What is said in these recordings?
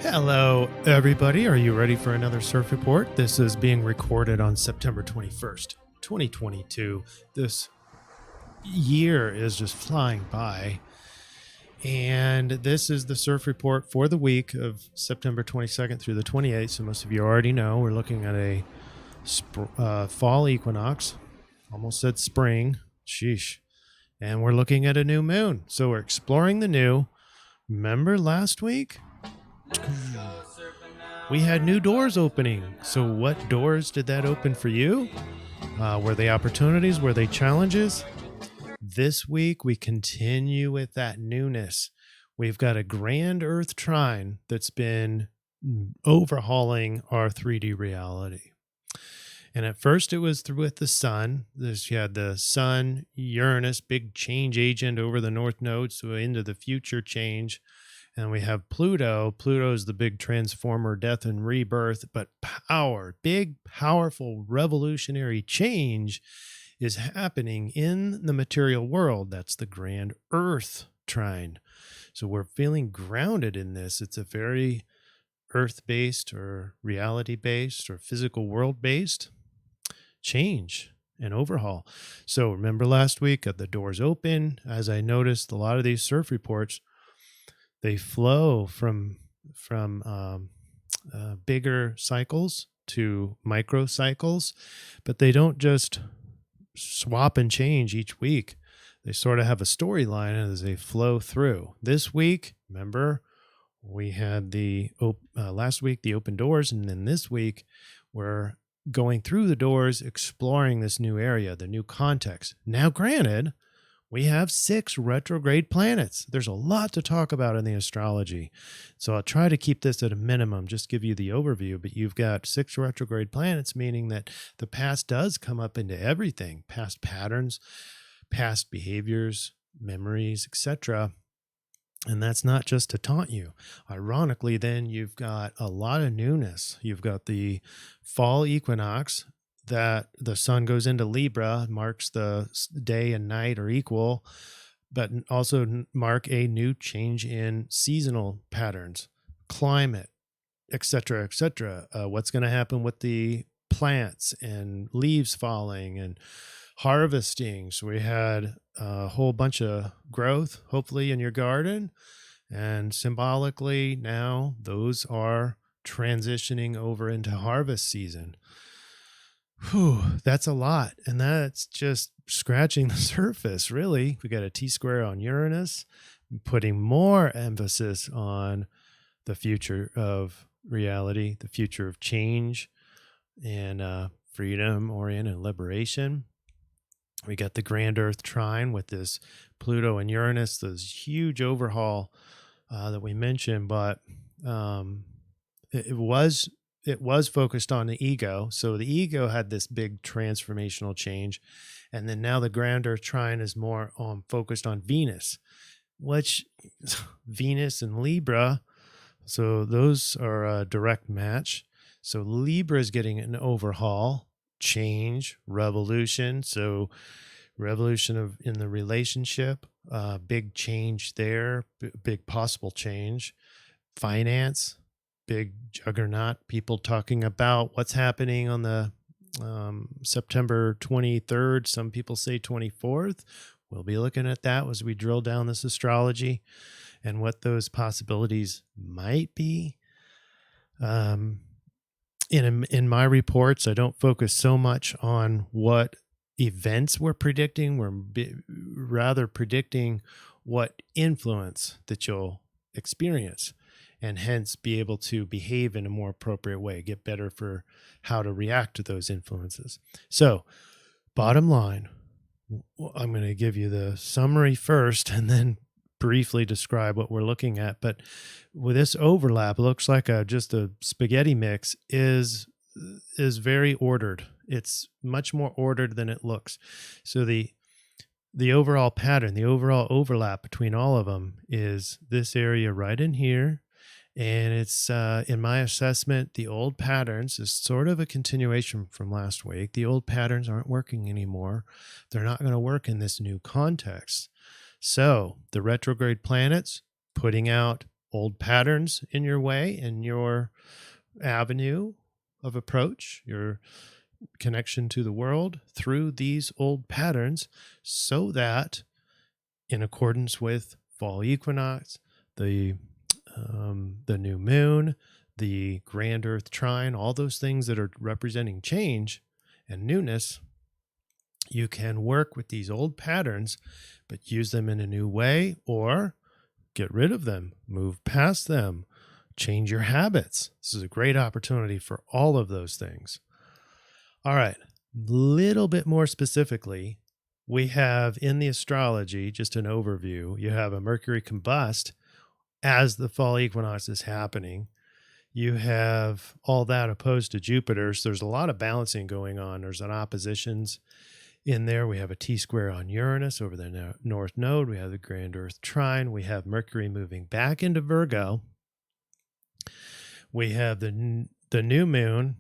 Hello, everybody. Are you ready for another surf report? This is being recorded on September 21st, 2022. This year is just flying by. And this is the surf report for the week of September 22nd through the 28th. So most of you already know we're looking at a fall equinox. Almost said spring. Sheesh. And we're looking at a new moon. So we're exploring the new. Remember last week? We had new doors opening. So what doors did that open for you? Were they opportunities? Were they challenges? This week, we continue with that newness. We've got a grand Earth trine that's been overhauling our 3D reality. And at first, it was with the sun. You had the sun, Uranus, big change agent over the North Node, so into the future change. And we have Pluto. Pluto is the big transformer, death and rebirth, but power, big, powerful, revolutionary change is happening in the material world. That's the grand Earth trine. So we're feeling grounded in this. It's a very earth-based or reality-based or physical world-based change and overhaul. So remember last week at the doors open, as I noticed a lot of these surf reports, they flow from bigger cycles to micro cycles, but they don't just swap and change each week. They sort of have a storyline as they flow through. This week, remember, we had last week the open doors, and then this week we're going through the doors, exploring this new area, the new context. Now, granted, we have 6 retrograde planets. There's a lot to talk about in the astrology. So I'll try to keep this at a minimum, just give you the overview. But you've got 6 retrograde planets, meaning that the past does come up into everything. Past patterns, past behaviors, memories, etc. And that's not just to taunt you. Ironically, then you've got a lot of newness. You've got the fall equinox, that the sun goes into Libra, marks the day and night are equal, but also mark a new change in seasonal patterns, climate, etc., etc. What's going to happen with the plants and leaves falling and harvesting. So we had a whole bunch of growth, hopefully, in your garden. And symbolically, now those are transitioning over into harvest season. Whew, that's a lot. And that's just scratching the surface, really. We got a T-square on Uranus, putting more emphasis on the future of reality, the future of change and freedom oriented liberation. We got the grand Earth trine with this Pluto and Uranus, this huge overhaul that we mentioned, but it was focused on the ego. So the ego had this big transformational change. And then now the grand Earth trine is more focused on Venus, which Venus and Libra. So those are a direct match. So Libra is getting an overhaul, change, revolution. So revolution in the relationship, big change there, big possible change, finance, big juggernaut, people talking about what's happening on the September 23rd. Some people say 24th. We'll be looking at that as we drill down this astrology and what those possibilities might be. In my reports, I don't focus so much on what events we're predicting. We're rather predicting what influence that you'll experience, and hence be able to behave in a more appropriate way, get better for how to react to those influences. So, bottom line, I'm going to give you the summary first and then briefly describe what we're looking at. But with this overlap, it looks like just a spaghetti mix is very ordered. It's much more ordered than it looks. So the overall pattern, the overall overlap between all of them is this area right in here. And it's, in my assessment, the old patterns is sort of a continuation from last week. The old patterns aren't working anymore. They're not going to work in this new context. So the retrograde planets putting out old patterns in your way, in your avenue of approach, your connection to the world through these old patterns, so that in accordance with fall equinox, the new moon, the grand earth trine, all those things that are representing change and newness, you can work with these old patterns, but use them in a new way, or get rid of them, move past them, change your habits. This is a great opportunity for all of those things. All right, little bit more specifically, we have in the astrology, just an overview, you have a Mercury combust as the fall equinox is happening. You have all that opposed to Jupiter. So there's a lot of balancing going on. There's an oppositions in there. We have a T-square on Uranus over the North Node. We have the grand earth trine. We have Mercury moving back into Virgo. We have the new moon.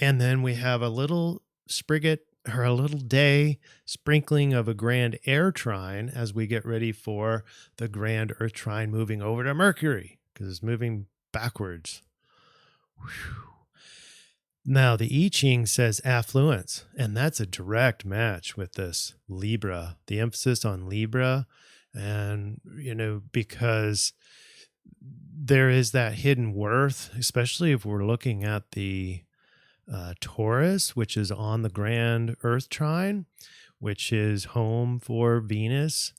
And then we have a little sprigget, or a little day sprinkling of a grand air trine as we get ready for the grand earth trine moving over to Mercury, because it's moving backwards. Whew. Now, the I-Ching says affluence, and that's a direct match with this Libra, the emphasis on Libra. And, because there is that hidden worth, especially if we're looking at the Taurus, which is on the grand earth trine, which is home for Venus.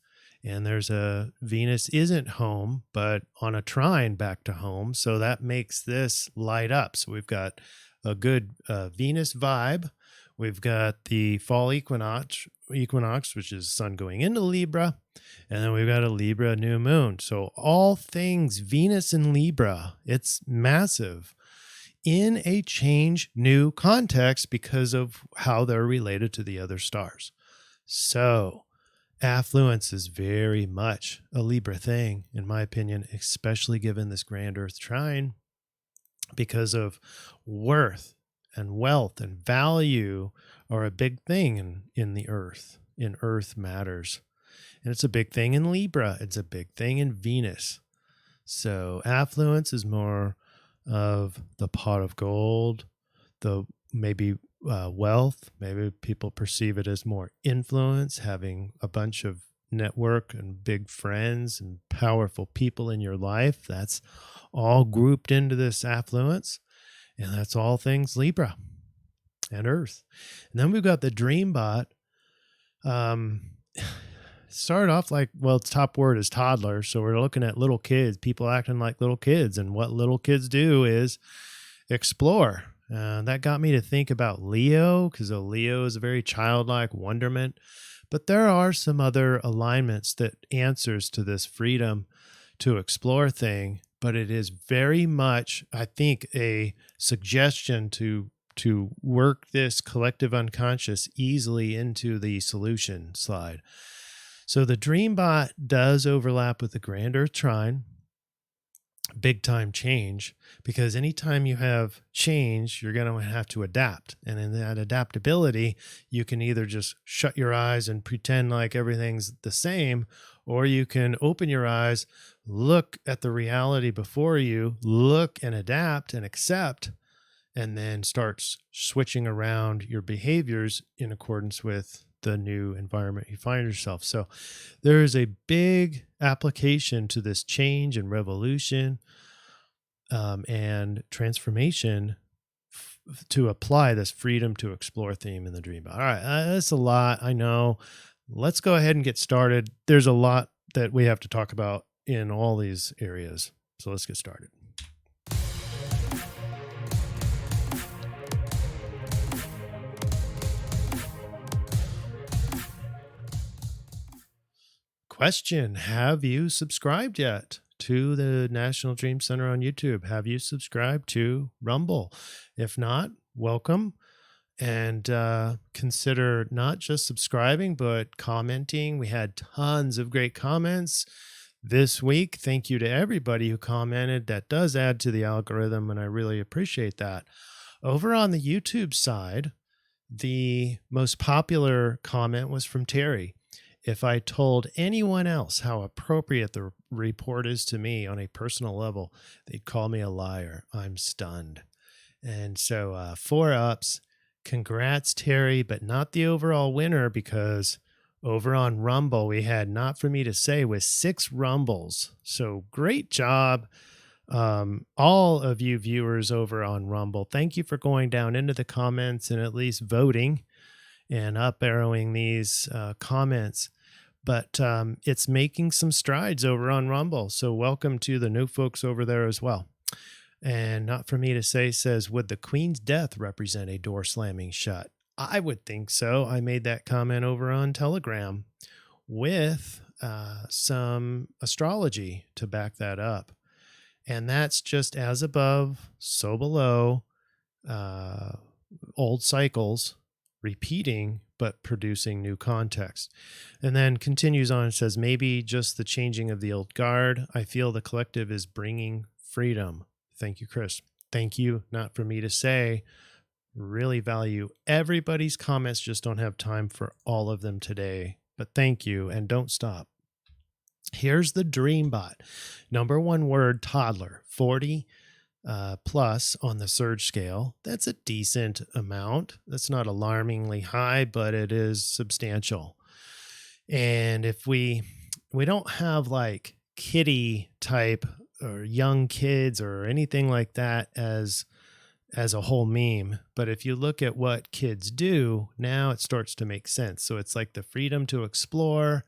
And there's a Venus isn't home, but on a trine back to home. So that makes this light up. So we've got a good Venus vibe. We've got the fall equinox, which is sun going into Libra. And then we've got a Libra new moon. So all things Venus and Libra, it's massive in a change new context because of how they're related to the other stars. So affluence is very much a Libra thing, in my opinion, especially given this grand earth trine, because of worth and wealth and value are a big thing in the earth, in earth matters. And it's a big thing in Libra. It's a big thing in Venus. So affluence is more of the pot of gold, the maybe wealth. Maybe people perceive it as more influence, having a bunch of network and big friends and powerful people in your life. That's all grouped into this affluence. And that's all things Libra and Earth. And then we've got the dream bot. Started off like, well, its top word is toddler. So we're looking at little kids, people acting like little kids. And what little kids do is explore. That got me to think about Leo, because Leo is a very childlike wonderment. But there are some other alignments that answers to this freedom to explore thing. But it is very much, I think, a suggestion to work this collective unconscious easily into the solution slide. So the Dreambot does overlap with the Grand Earth Trine, big time change, because anytime you have change, you're going to have to adapt. And in that adaptability, you can either just shut your eyes and pretend like everything's the same, or you can open your eyes, look at the reality before you, look and adapt and accept, and then start switching around your behaviors in accordance with the new environment you find yourself. So there is a big application to this change and revolution and transformation to apply this freedom to explore theme in the dream. All right, that's a lot, I know. Let's go ahead and get started. There's a lot that we have to talk about in all these areas. So let's get started. Question: have you subscribed yet to the National Dream Center on YouTube? Have you subscribed to Rumble? If not, welcome. And consider not just subscribing, but commenting. We had tons of great comments this week. Thank you to everybody who commented. That does add to the algorithm, and I really appreciate that. Over on the YouTube side, the most popular comment was from Terry. If I told anyone else how appropriate the report is to me on a personal level, they'd call me a liar. I'm stunned. And so 4 ups. Congrats, Terry, but not the overall winner, because over on Rumble, we had Not For Me to Say with 6 rumbles. So great job. All of you viewers over on Rumble, thank you for going down into the comments and at least voting and up arrowing these comments. But it's making some strides over on Rumble. So welcome to the new folks over there as well. And Not For Me to Say says, would the Queen's death represent a door slamming shut? I would think so. I made that comment over on Telegram with some astrology to back that up. And that's just as above, so below, old cycles repeating, but producing new context. And then continues on and says, maybe just the changing of the old guard. I feel the collective is bringing freedom. Thank you, Chris. Thank you. Not For Me to Say. Really value everybody's comments. Just don't have time for all of them today. But thank you, and don't stop. Here's the Dreambot. Number 1 word, toddler, 40 plus on the surge scale. That's a decent amount. That's not alarmingly high, but it is substantial. And if we don't have like kitty type or young kids or anything like that as a whole meme, but if you look at what kids do, now it starts to make sense. So it's like the freedom to explore.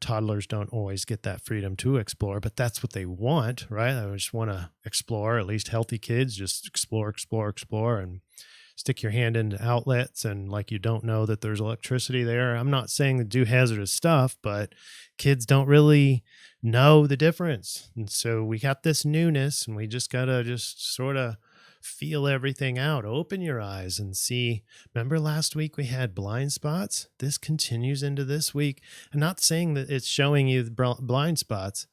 Toddlers don't always get that freedom to explore, but that's what they want, right? They just want to explore. At least healthy kids just explore, and stick your hand into outlets and like you don't know that there's electricity there. I'm not saying to do hazardous stuff, but kids don't really know the difference. And so we got this newness, and we just got to just sort of feel everything out. Open your eyes and see. Remember last week we had blind spots? This continues into this week. I'm not saying that it's showing you the blind spots,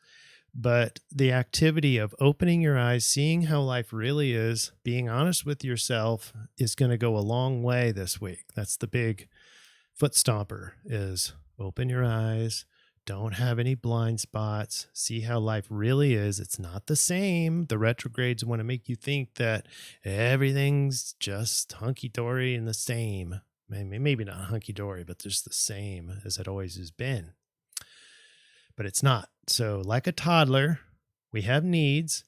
but the activity of opening your eyes, seeing how life really is, being honest with yourself is going to go a long way this week. That's the big foot stomper, is open your eyes. Don't have any blind spots. See how life really is. It's not the same. The retrogrades want to make you think that everything's just hunky-dory and the same. Maybe not hunky-dory, but just the same as it always has been. But it's not. So like a toddler, we have needs,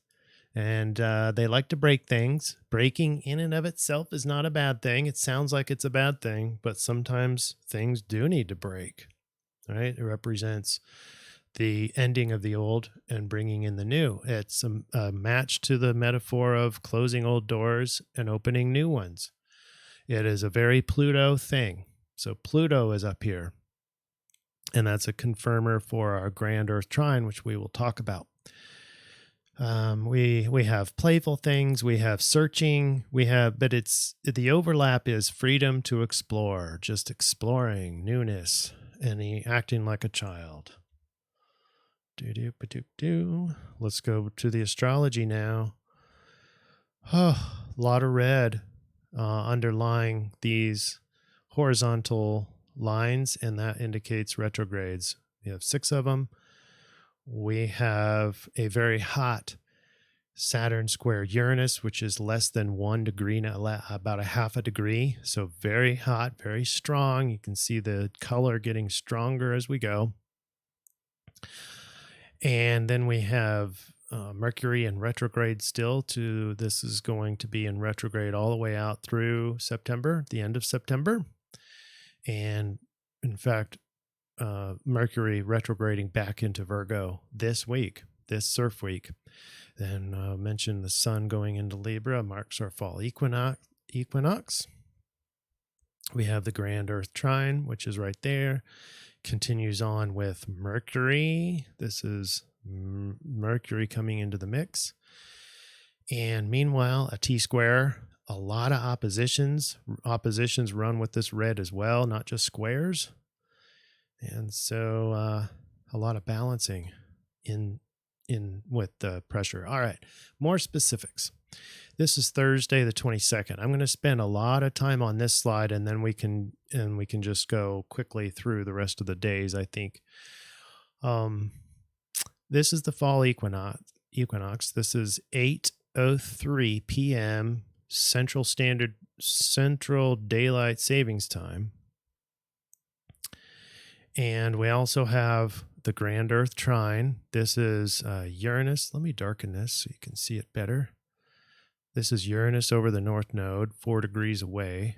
and they like to break things. Breaking in and of itself is not a bad thing. It sounds like it's a bad thing, but sometimes things do need to break. Right? It represents the ending of the old and bringing in the new. It's a match to the metaphor of closing old doors and opening new ones. It is a very Pluto thing. So Pluto is up here, and that's a confirmer for our grand Earth trine, which we will talk about. We have playful things, we have searching, but it's the overlap is freedom to explore, just exploring newness. And acting like a child. Let's go to the astrology now. A lot of red underlying these horizontal lines, and that indicates retrogrades. We have 6 of them. We have a very hot Saturn square Uranus, which is less than 1 degree, about a half a degree. So very hot, very strong. You can see the color getting stronger as we go. And then we have Mercury in retrograde still. This is going to be in retrograde all the way out through September, the end of September. And in fact, Mercury retrograding back into Virgo this week, this CIRF week. Then mention the sun going into Libra marks our fall equinox. We have the grand Earth trine, which is right there. Continues on with Mercury. This is Mercury coming into the mix. And meanwhile, a T-square, a lot of oppositions. Oppositions run with this red as well, not just squares. And so a lot of balancing in in with the pressure. All right, more specifics. This is Thursday the 22nd. I'm going to spend a lot of time on this slide, and then we can just go quickly through the rest of the days, I think. This is the fall equinox. This is 8:03 p.m. Central Daylight Savings Time. And we also have the Grand Earth Trine. This is Uranus. Let me darken this so you can see it better. This is Uranus over the North Node, 4 degrees away.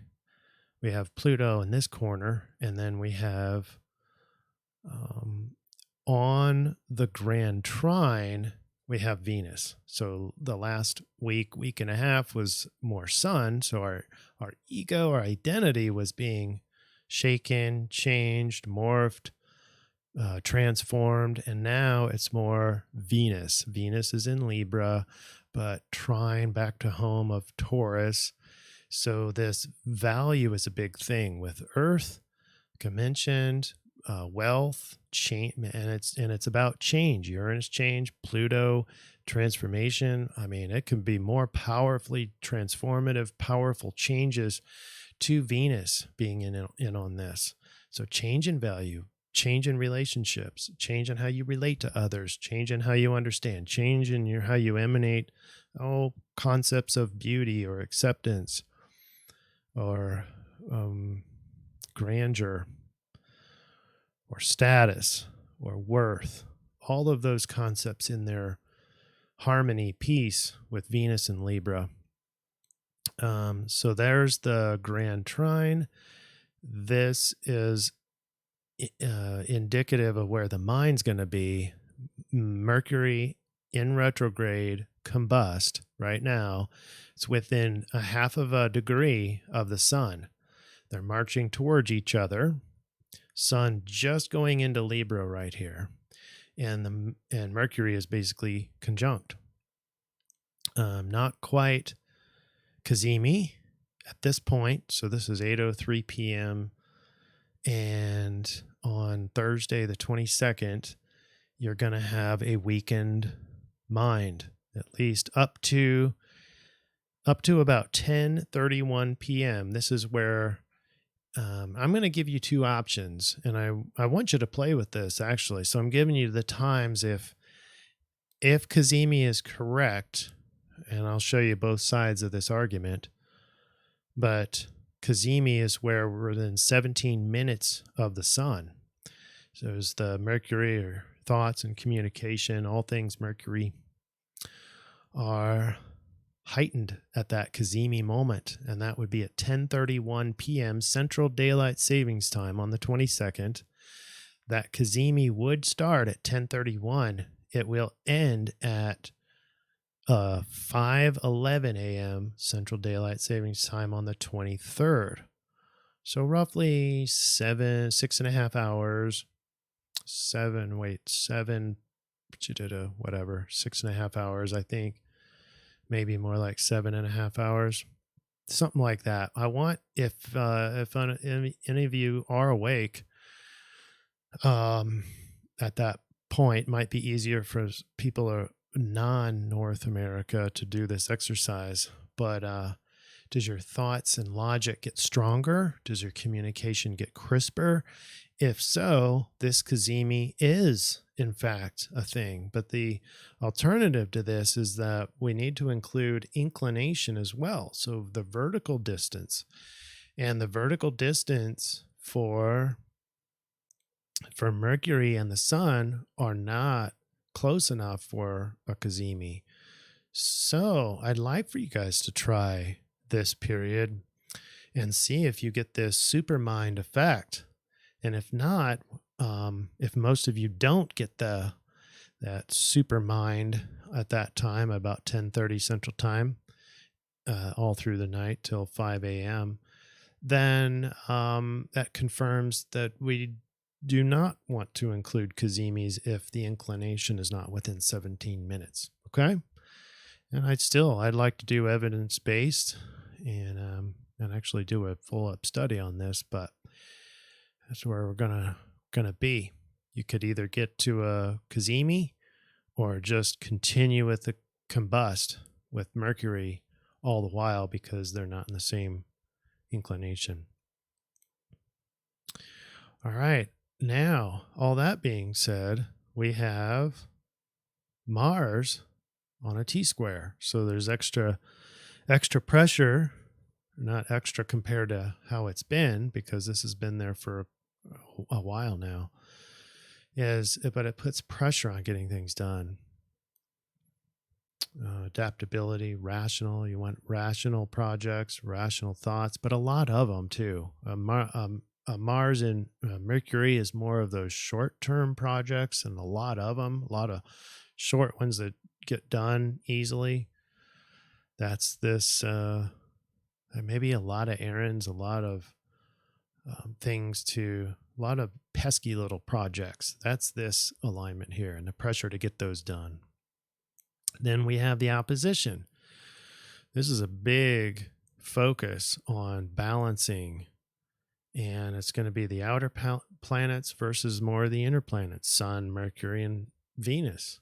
We have Pluto in this corner, and then we have on the Grand Trine, we have Venus. So the last week and a half was more Sun. So our ego, our identity was being shaken, changed, morphed, transformed, and now it's more Venus. Venus is in Libra, but trine back to home of Taurus. So this value is a big thing with Earth, like I mentioned, wealth, change, and it's about change. Uranus change, Pluto transformation. I mean, it can be more powerfully transformative, powerful changes to Venus being in on this. So change in value, change in relationships, change in how you relate to others, change in how you understand, change in how you emanate concepts of beauty or acceptance or grandeur or status or worth. All of those concepts in their harmony, peace with Venus and Libra. So there's the Grand Trine. This is indicative of where the mind's going to be. Mercury in retrograde, combust right now. It's within a half of a degree of the sun. They're marching towards each other. Sun just going into Libra right here. And Mercury is basically conjunct. Not quite Cazimi at this point. So this is 8:03 p.m. And on Thursday, the 22nd, you're going to have a weakened mind, at least up to about 10:31 p.m. This is where I'm going to give you two options, and I want you to play with this, actually. So I'm giving you the times if Cazimi is correct, and I'll show you both sides of this argument, but Cazimi is where we're within 17 minutes of the sun. So it's the Mercury, or thoughts and communication, all things Mercury, are heightened at that Cazimi moment, and that would be at 10:31 p.m. Central Daylight Savings Time on the 22nd. That Cazimi would start at 10:31. It will end at 5:11 a.m. Central Daylight Savings Time on the 23rd. So roughly 6.5 hours. 6.5 hours, I think. Maybe more like 7.5 hours, something like that. I want, if any of you are awake, at that point, might be easier for people who are non-North America to do this exercise. But does your thoughts and logic get stronger? Does your communication get crisper? If so, this Cazimi is, in fact, a thing. But the alternative to this is that we need to include inclination as well. So the vertical distance. And the vertical distance for Mercury and the sun are not close enough for a Cazimi. So I'd like for you guys to try this period and see if you get this supermind effect. And if not, if most of you don't get that supermind at that time, about 10:30 Central Time, all through the night till 5 a.m., then that confirms that we do not want to include Cazimis if the inclination is not within 17 minutes. Okay? And I'd like to do evidence-based and actually do a full-up study on this, but that's where we're gonna be. You could either get to a Cazimi or just continue with the combust with Mercury all the while because they're not in the same inclination. All right. Now, all that being said, we have Mars on a T-square. So there's extra pressure, not extra compared to how it's been, because this has been there for a while now. But it puts pressure on getting things done. Adaptability, rational. You want rational projects, rational thoughts, but a lot of them too. Mars and Mercury is more of those short-term projects, and a lot of them, a lot of short ones that get done easily. That's this. Maybe a lot of errands, a lot of a lot of pesky little projects. That's this alignment here, and the pressure to get those done. Then we have the opposition. This is a big focus on balancing, and it's going to be the outer planets versus more of the inner planets, Sun, Mercury, and Venus.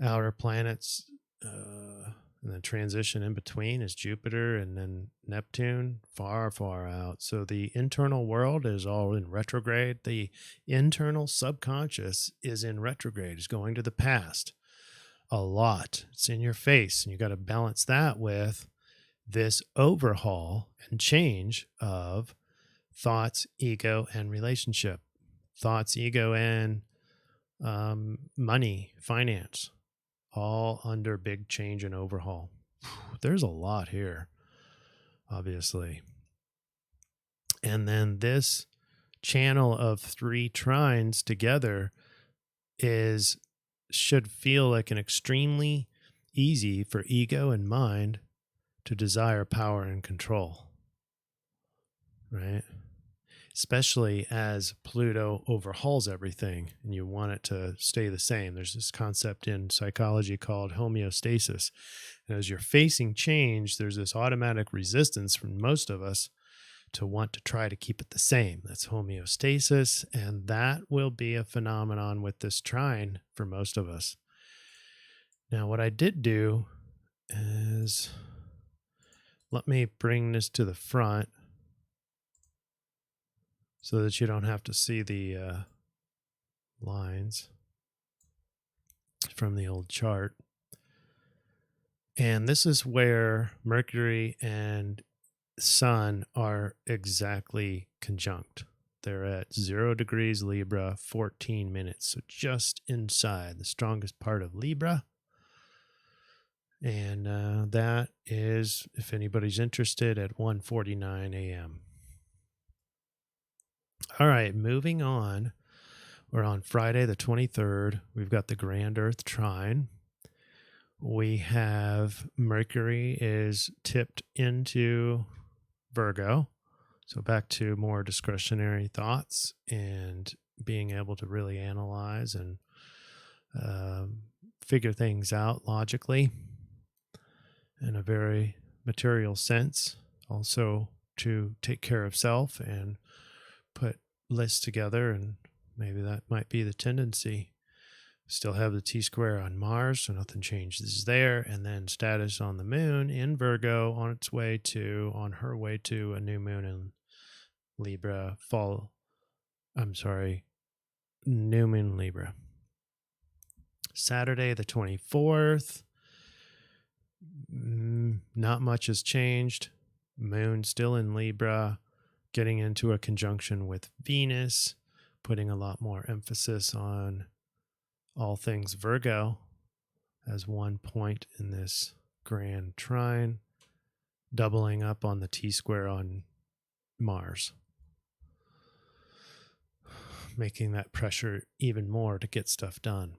Outer planets, and the transition in between is Jupiter and then Neptune, far, far out. So the internal world is all in retrograde. The internal subconscious is in retrograde, is going to the past. A lot. It's in your face, and you got to balance that with this overhaul and change of thoughts, ego, and relationship. Thoughts, ego, and money, finance, all under big change and overhaul. There's a lot here, obviously. And then this channel of 3 trines together should feel like an extremely easy for ego and mind to desire power and control, right? Especially as Pluto overhauls everything and you want it to stay the same. There's this concept in psychology called homeostasis. And as you're facing change, there's this automatic resistance from most of us to want to try to keep it the same. That's homeostasis, and that will be a phenomenon with this trine for most of us. Now, what I did do is, let me bring this to the front so that you don't have to see the lines from the old chart. And this is where Mercury and Sun are exactly conjunct. They're at 0 degrees Libra, 14 minutes. So just inside the strongest part of Libra. And that is, if anybody's interested, at 1:49 a.m. All right, moving on. We're on Friday the 23rd. We've got the Grand Earth Trine. We have Mercury is tipped into Virgo. So back to more discretionary thoughts and being able to really analyze and figure things out logically in a very material sense. Also to take care of self and put lists together, and maybe that might be the tendency. Still have the T-square on Mars, so nothing changes there. And then status on the moon in Virgo on her way to a new moon in Libra, new moon Libra. Saturday the 24th, not much has changed. Moon still in Libra, getting into a conjunction with Venus, putting a lot more emphasis on all things Virgo as one point in this grand trine, doubling up on the T-square on Mars, making that pressure even more to get stuff done.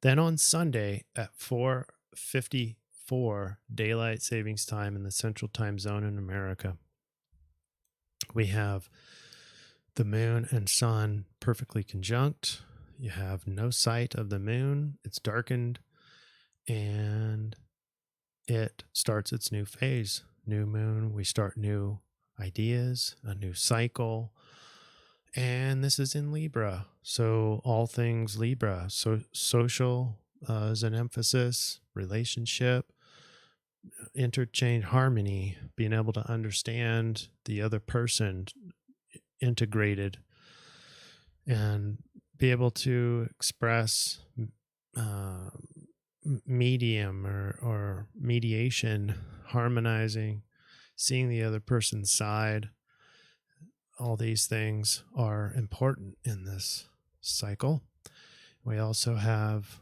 Then on Sunday at 4:54 daylight savings time in the central time zone in America, we have the moon and sun perfectly conjunct. You have no sight of the moon. It's darkened, and it starts its new phase. New moon, we start new ideas, a new cycle. And this is in Libra. So all things Libra. So social, is an emphasis, relationship, interchange, harmony, being able to understand the other person integrated and be able to express medium or mediation, harmonizing, seeing the other person's side. All these things are important in this cycle. We also have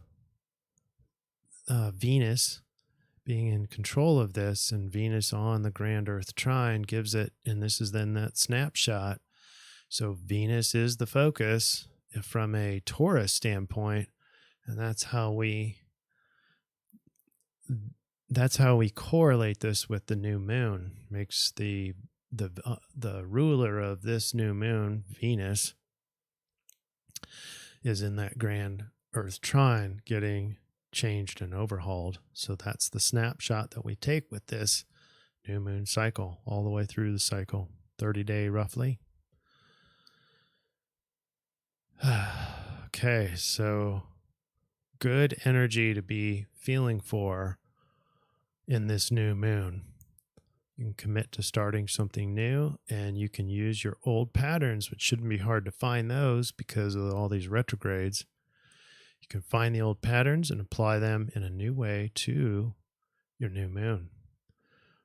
Venus being in control of this, and Venus on the grand Earth trine gives it, and this is then that snapshot. So Venus is the focus from a Taurus standpoint, and that's how we correlate this with the new moon. Makes the ruler of this new moon, Venus, is in that grand Earth trine getting changed and overhauled. So that's the snapshot that we take with this new moon cycle all the way through the cycle, 30-day roughly. Okay, so good energy to be feeling for in this new moon. You can commit to starting something new, and you can use your old patterns, which shouldn't be hard to find those because of all these retrogrades. You can find the old patterns and apply them in a new way to your new moon.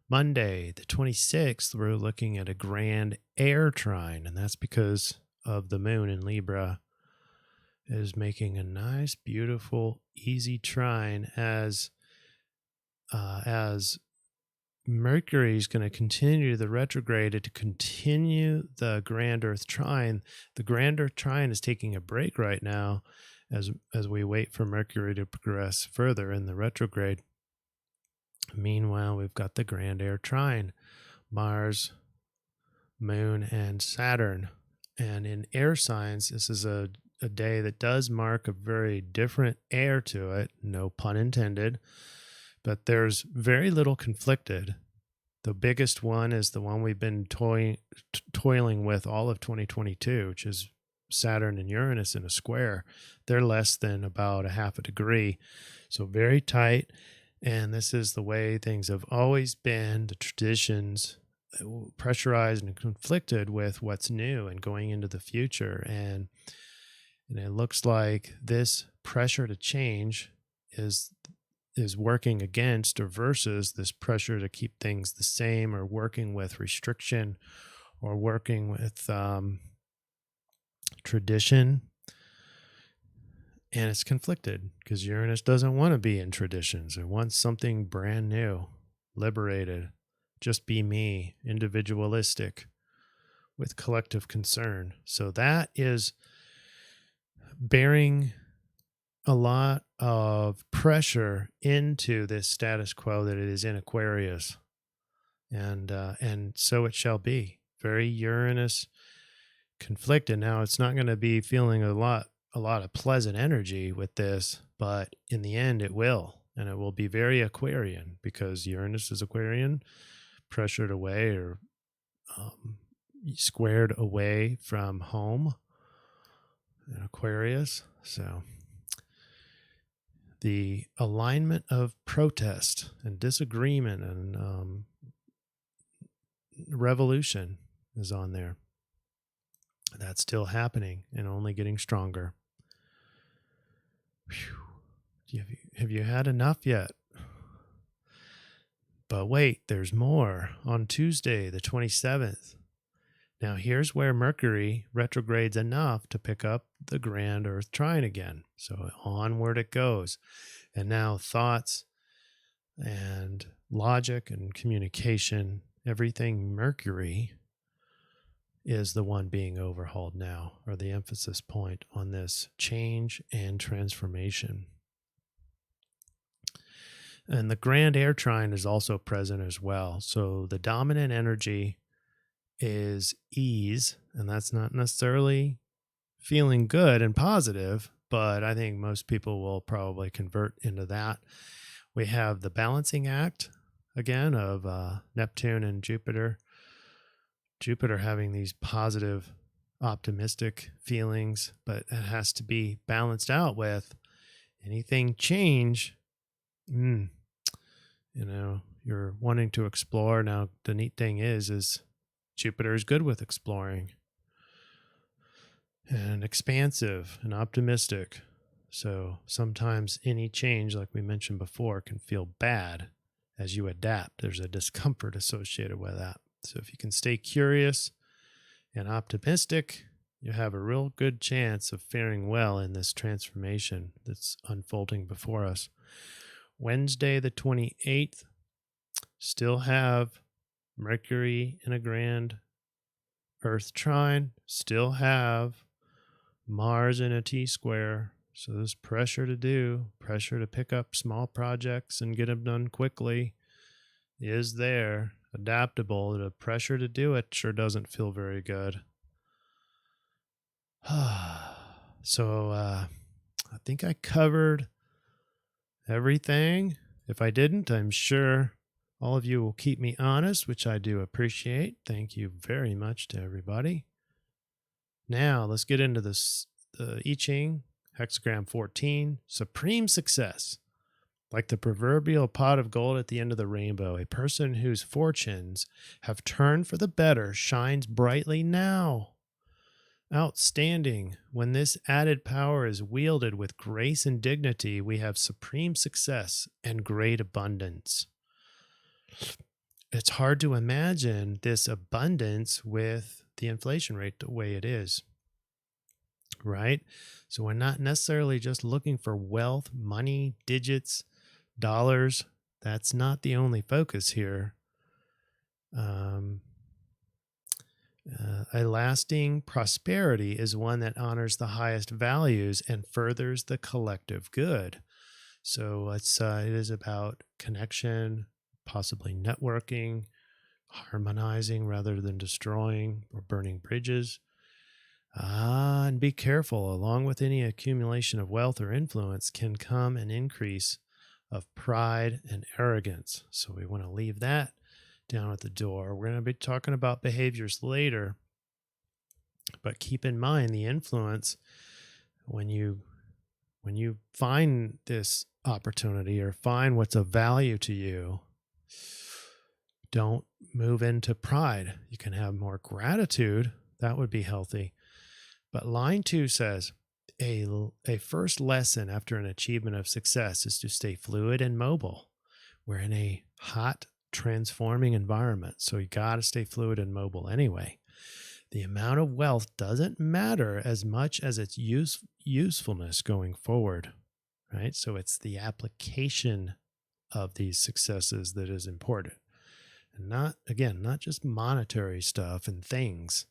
Monday, the 26th, we're looking at a grand air trine, and that's because of the moon in Libra is making a nice, beautiful, easy trine as Mercury is going to continue the retrograde to continue the grand Earth trine. The grand Earth trine is taking a break right now as we wait for Mercury to progress further in the retrograde. Meanwhile, we've got the grand air trine, Mars, Moon, and Saturn. And in air signs, this is a day that does mark a very different air to it, no pun intended, but there's very little conflicted. The biggest one is the one we've been toiling with all of 2022, which is Saturn and Uranus in a square. They're less than about a half a degree, so very tight. And this is the way things have always been, the traditions, pressurized and conflicted with what's new and going into the future. And it looks like this pressure to change is working against or versus this pressure to keep things the same, or working with restriction, or working with tradition. And it's conflicted because Uranus doesn't want to be in traditions. It wants something brand new, liberated, just be me, individualistic, with collective concern. So that is bearing a lot of pressure into this status quo that it is in Aquarius. And so it shall be. Very Uranus conflicted. Now, it's not going to be feeling a lot of pleasant energy with this, but in the end it will. And it will be very Aquarian because Uranus is Aquarian, pressured away or squared away from home in Aquarius. So the alignment of protest and disagreement and revolution is on there. That's still happening and only getting stronger. Whew. Have you had enough yet? But wait, there's more. On Tuesday, the 27th. Now here's where Mercury retrogrades enough to pick up the grand Earth trine again. So onward it goes. And now thoughts and logic and communication, everything Mercury is the one being overhauled now, or the emphasis point on this change and transformation. And the grand air trine is also present as well. So the dominant energy is ease, and that's not necessarily feeling good and positive, but I think most people will probably convert into that. We have the balancing act again of Neptune and Jupiter. Jupiter having these positive, optimistic feelings, but it has to be balanced out with anything change, you're wanting to explore. Now, the neat thing is Jupiter is good with exploring and expansive and optimistic. So sometimes any change, like we mentioned before, can feel bad as you adapt. There's a discomfort associated with that. So if you can stay curious and optimistic, you have a real good chance of faring well in this transformation that's unfolding before us. Wednesday, the 28th, still have Mercury in a grand Earth trine, still have Mars in a T-square. So there's pressure to pick up small projects and get them done quickly is there. Adaptable. The pressure to do it sure doesn't feel very good. So I think I covered everything. If I didn't, I'm sure all of you will keep me honest, which I do appreciate. Thank you very much to everybody. Now let's get into the I-Ching, hexagram 14, supreme success. Like the proverbial pot of gold at the end of the rainbow, a person whose fortunes have turned for the better shines brightly now. Outstanding. When this added power is wielded with grace and dignity, we have supreme success and great abundance. It's hard to imagine this abundance with the inflation rate the way it is, right? So we're not necessarily just looking for wealth, money, digits, dollars. That's not the only focus here. A lasting prosperity is one that honors the highest values and furthers the collective good. So it is about connection, possibly networking, harmonizing rather than destroying or burning bridges. And be careful, along with any accumulation of wealth or influence can come an increase of pride and arrogance. So we want to leave that down at the door. We're going to be talking about behaviors later, but keep in mind the influence when you find this opportunity or find what's of value to you. Don't move into pride. You can have more gratitude. That would be healthy. But line 2 says, a first lesson after an achievement of success is to stay fluid and mobile. We're in a hot, transforming environment, so you got to stay fluid and mobile anyway. The amount of wealth doesn't matter as much as its usefulness going forward, right? So it's the application of these successes that is important. And not just monetary stuff and things,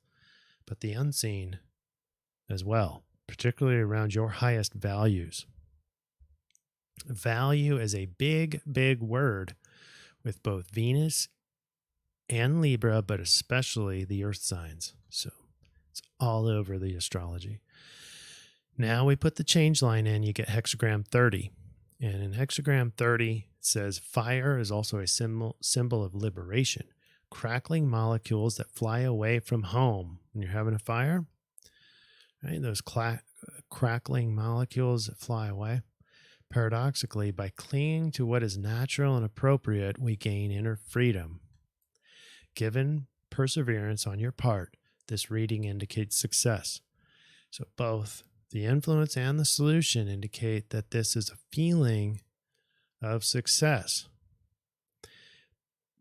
but the unseen as well, particularly around your highest values. Value is a big, big word with both Venus and Libra, but especially the earth signs. So it's all over the astrology. Now we put the change line in, you get hexagram 30. And in hexagram 30, it says fire is also a symbol of liberation. Crackling molecules that fly away from home. When you're having a fire, right? Those crackling molecules that fly away. Paradoxically, by clinging to what is natural and appropriate, we gain inner freedom. Given perseverance on your part, this reading indicates success. So both the influence and the solution indicate that this is a feeling of success.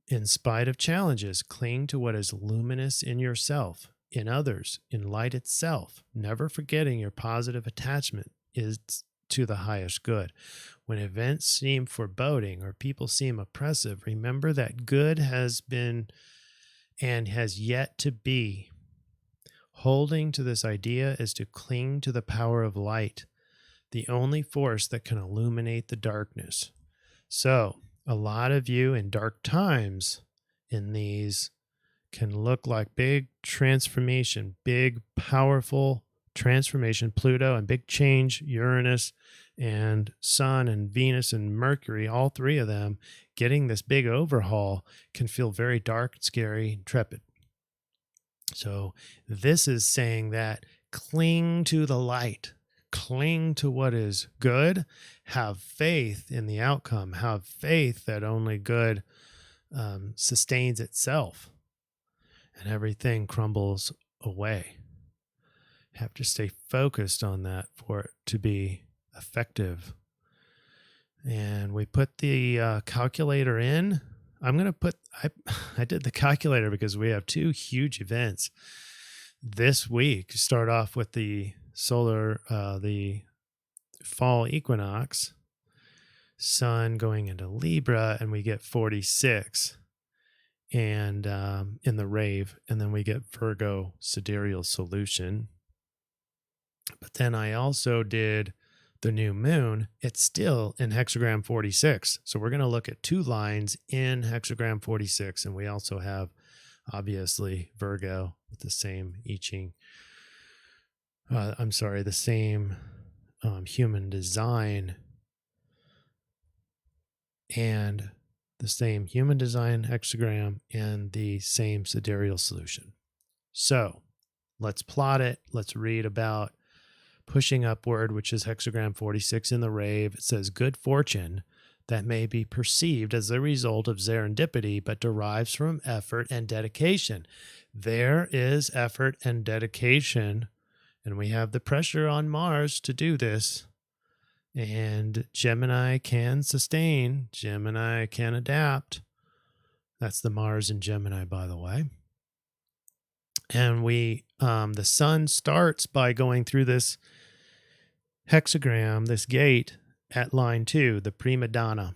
In spite of challenges, cling to what is luminous in yourself, in others, in light itself, never forgetting your positive attachment is to the highest good. When events seem foreboding or people seem oppressive, remember that good has been and has yet to be. Holding to this idea is to cling to the power of light, the only force that can illuminate the darkness. So, a lot of you in dark times in these can look like big transformation, big, powerful transformation. Pluto and big change, Uranus and Sun and Venus and Mercury, all three of them getting this big overhaul can feel very dark, scary, and trepid. So this is saying that cling to the light, cling to what is good, have faith in the outcome, have faith that only good sustains itself and everything crumbles away. Have to stay focused on that for it to be effective. And we put the calculator in. I'm going to put, I did the calculator because we have 2 huge events this week. Start off with the the fall equinox, sun going into Libra, and we get 46 and in the rave, and then we get Virgo sidereal solution. But then I also did the new moon. It's still in hexagram 46. So we're going to look at 2 lines in hexagram 46. And we also have, obviously, Virgo with the same I-Ching. The same human design and the same human design hexagram and the same sidereal solution. So let's plot it. Let's read about pushing upward, which is hexagram 46 in the rave. It says, good fortune that may be perceived as the result of serendipity, but derives from effort and dedication. There is effort and dedication, and we have the pressure on Mars to do this. And Gemini can sustain. Gemini can adapt. That's the Mars in Gemini, by the way. And the sun starts by going through this hexagram, this gate at line 2, the prima donna,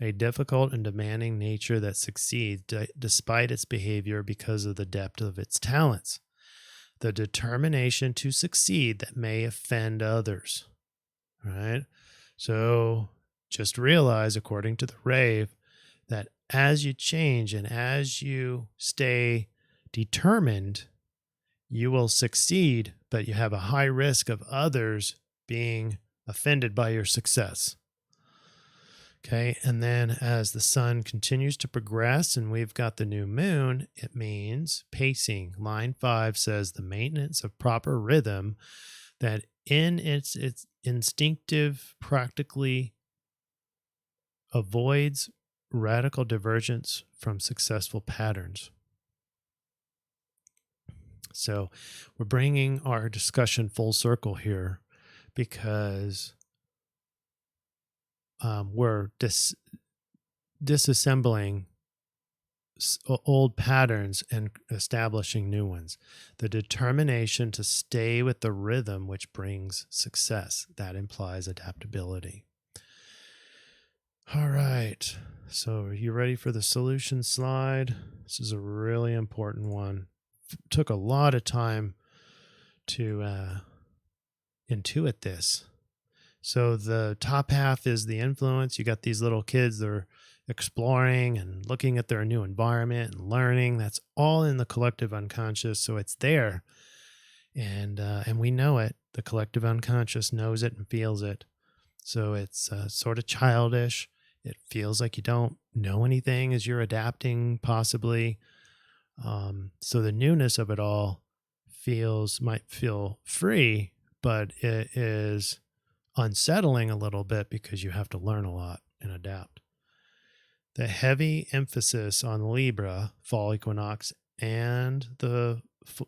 a difficult and demanding nature that succeeds despite its behavior because of the depth of its talents. The determination to succeed that may offend others. Right? So just realize, according to the rave, that as you change and as you stay determined, you will succeed, but you have a high risk of others being offended by your success. Okay, and then as the sun continues to progress and we've got the new moon, it means pacing. Line 5 says the maintenance of proper rhythm that in its instinctive practically avoids radical divergence from successful patterns. So we're bringing our discussion full circle here because we're disassembling old patterns and establishing new ones. The determination to stay with the rhythm which brings success. That implies adaptability. All right. So are you ready for the solution slide? This is a really important one. Took a lot of time to intuit this. So the top half is the influence. You got these little kids, they're exploring and looking at their new environment and learning. That's all in the collective unconscious. So it's there. And we know it. The collective unconscious knows it and feels it. So it's sort of childish. It feels like you don't know anything as you're adapting, possibly. So the newness of it all might feel free, but it is unsettling a little bit because you have to learn a lot and adapt. The heavy emphasis on Libra, fall equinox, and the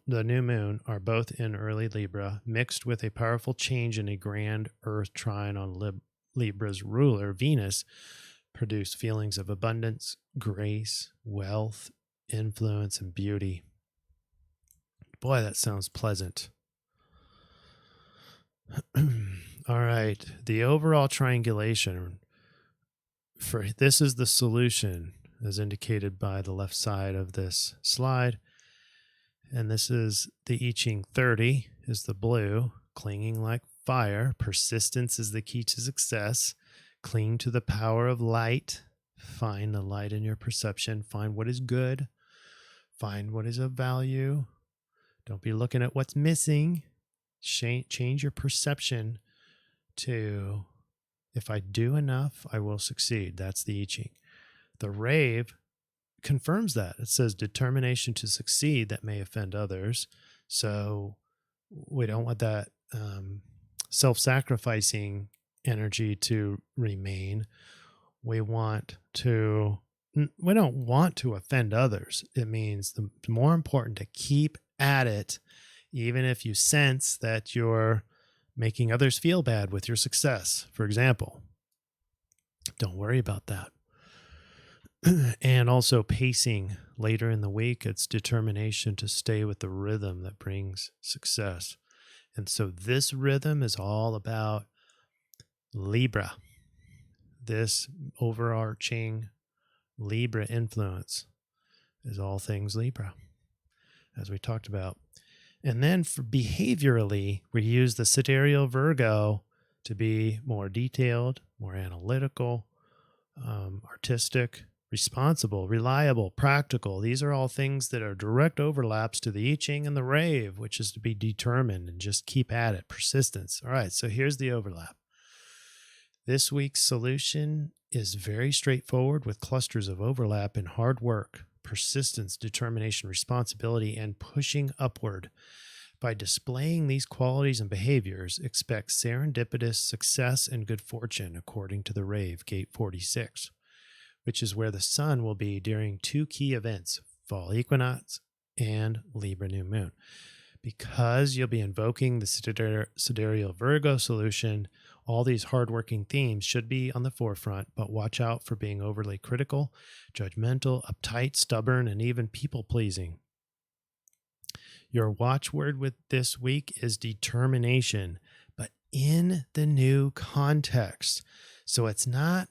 new moon are both in early Libra, mixed with a powerful change in a grand Earth trine on Libra's ruler, Venus, produce feelings of abundance, grace, wealth, influence, and beauty. Boy, that sounds pleasant. All right. The overall triangulation for this is the solution as indicated by the left side of this slide. And this is the I-Ching 30 is the blue, clinging like fire. Persistence is the key to success. Cling to the power of light. Find the light in your perception. Find what is good. Find what is of value. Don't be looking at what's missing. Change your perception to, if I do enough, I will succeed. That's the I-Ching. The rave confirms that. It says determination to succeed that may offend others. So we don't want that self-sacrificing energy to remain. We don't want to offend others. It means the more important to keep at it, even if you sense that you're making others feel bad with your success, for example. Don't worry about that. And also pacing later in the week, it's determination to stay with the rhythm that brings success. And so this rhythm is all about Libra, this overarching Libra influence is all things Libra, as we talked about. And then for behaviorally, we use the Sidereal Virgo to be more detailed, more analytical, artistic, responsible, reliable, practical. These are all things that are direct overlaps to the I-Ching and the Rave, which is to be determined and just keep at it, persistence. All right, so here's the overlap. This week's solution is very straightforward with clusters of overlap in hard work, persistence, determination, responsibility, and pushing upward. By displaying these qualities and behaviors, expect serendipitous success and good fortune, according to the Rave, Gate 46, which is where the sun will be during two key events, fall equinox and Libra new moon. Because you'll be invoking the Sidereal Virgo solution, all these hardworking themes should be on the forefront, but watch out for being overly critical, judgmental, uptight, stubborn, and even people-pleasing. Your watchword with this week is determination, but in the new context. So it's not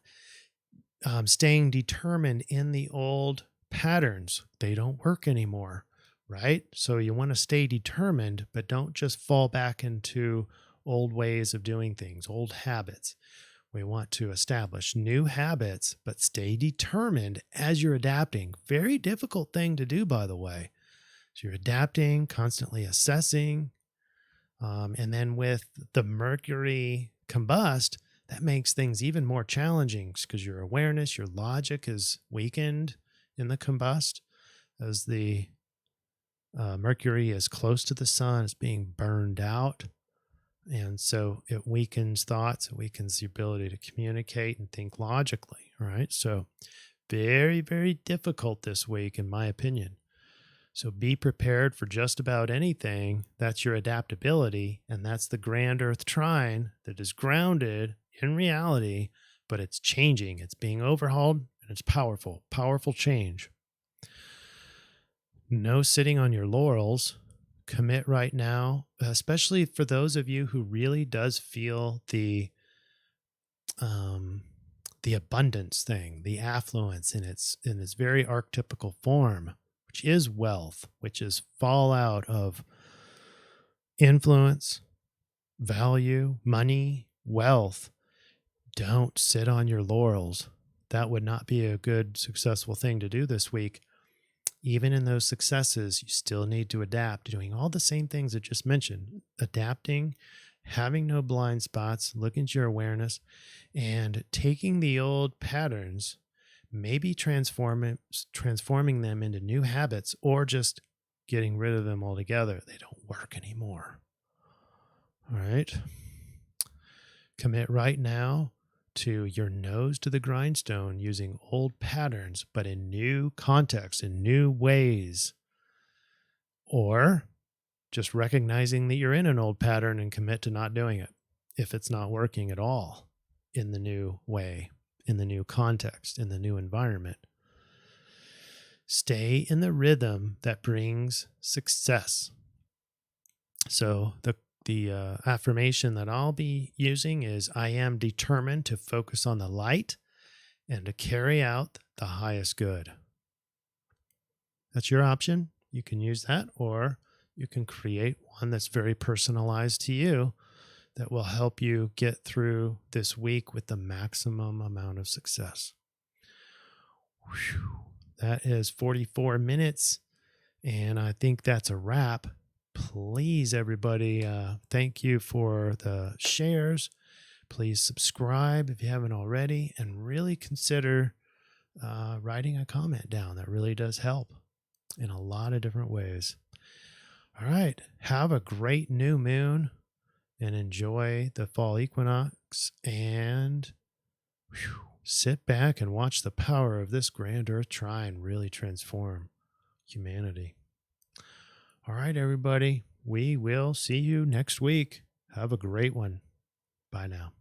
staying determined in the old patterns. They don't work anymore, right? So you want to stay determined, but don't just fall back into old ways of doing things, old habits. We want to establish new habits, but stay determined as you're adapting. Very difficult thing to do, by the way. So you're adapting, constantly assessing. And then with the Mercury combust, that makes things even more challenging because your awareness, your logic is weakened in the combust as the Mercury is close to the sun, it's being burned out. And so it weakens thoughts, it weakens the ability to communicate and think logically, right? So very, very difficult this week, in my opinion. So be prepared for just about anything. That's your adaptability, and that's the grand Earth trine that is grounded in reality, but it's changing. It's being overhauled, and it's powerful, powerful change. No sitting on your laurels. Commit right now, especially for those of you who really does feel the abundance thing, the affluence in its very archetypical form, which is wealth, which is fallout of influence, value, money, wealth. Don't sit on your laurels. That would not be a good, successful thing to do this week. Even in those successes, you still need to adapt, doing all the same things I just mentioned, adapting, having no blind spots, looking at your awareness, and taking the old patterns, maybe transforming them into new habits, or just getting rid of them altogether. They don't work anymore. All right. Commit right now to your nose to the grindstone using old patterns, but in new contexts, in new ways. Or just recognizing that you're in an old pattern and commit to not doing it if it's not working at all in the new way, in the new context, in the new environment. Stay in the rhythm that brings success. So the affirmation that I'll be using is, I am determined to focus on the light and to carry out the highest good. That's your option. You can use that, or you can create one that's very personalized to you that will help you get through this week with the maximum amount of success. Whew. That is 44 minutes, and I think that's a wrap. Please, everybody, thank you for the shares. Please subscribe if you haven't already, and really consider writing a comment down. That really does help in a lot of different ways. All right. Have a great new moon. and enjoy the fall equinox and sit back and watch the power of this grand Earth trine really transform humanity. All right, everybody. We will see you next week. Have a great one. Bye now.